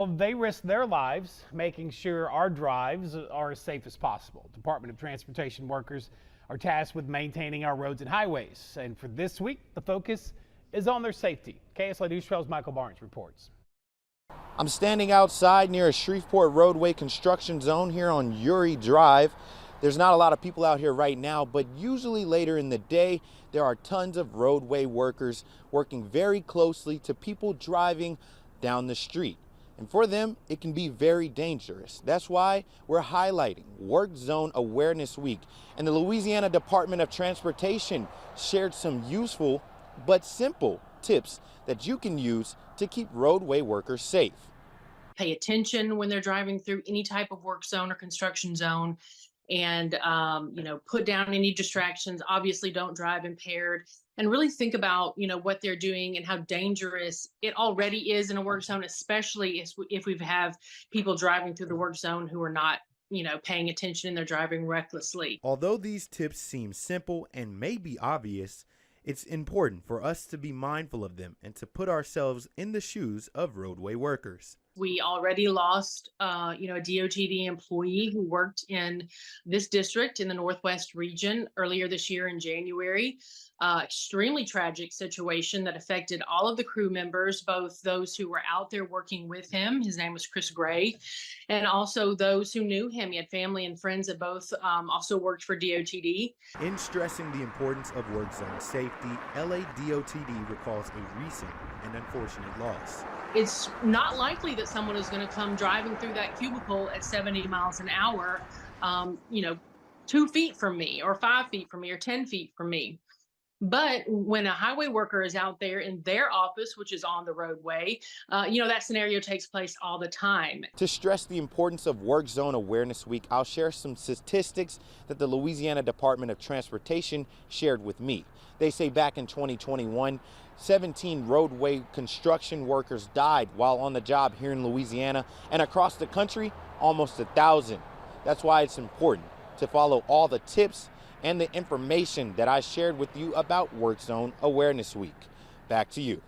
Well, they risk their lives making sure our drives are as safe as possible. Department of Transportation workers are tasked with maintaining our roads and highways. And for this week, the focus is on their safety. KSLA News 12's Michael Barnes reports. I'm standing outside near a Shreveport roadway construction zone here on Uri Drive. There's not a lot of people out here right now, but usually later in the day, there are tons of roadway workers working very closely to people driving down the street. And for them, it can be very dangerous. That's why we're highlighting Work Zone Awareness Week. And the Louisiana Department of Transportation shared some useful but simple tips that you can use to keep roadway workers safe. Pay attention when they're driving through any type of work zone or construction zone, and put down any distractions. Obviously don't drive impaired, and really think about what they're doing and how dangerous it already is in a work zone, especially if we have people driving through the work zone who are not paying attention and they're driving recklessly. Although these tips seem simple and may be obvious, it's important for us to be mindful of them and to put ourselves in the shoes of roadway workers. We already lost, a DOTD employee who worked in this district in the Northwest region earlier this year in January. Extremely tragic situation that affected all of the crew members, both those who were out there working with him. His name was Chris Gray, and also those who knew him. He had family and friends that both also worked for DOTD. In stressing the importance of work zone safety, LA DOTD recalls a recent and unfortunate loss. It's not likely that someone is going to come driving through that cubicle at 70 miles an hour, 2 feet from me or 5 feet from me or 10 feet from me. But when a highway worker is out there in their office, which is on the roadway, that scenario takes place all the time. To stress the importance of Work Zone Awareness Week, I'll share some statistics that the Louisiana Department of Transportation shared with me. They say back in 2021, 17 roadway construction workers died while on the job here in Louisiana, and across the country, almost 1,000. That's why it's important to follow all the tips and the information that I shared with you about Work Zone Awareness Week. Back to you.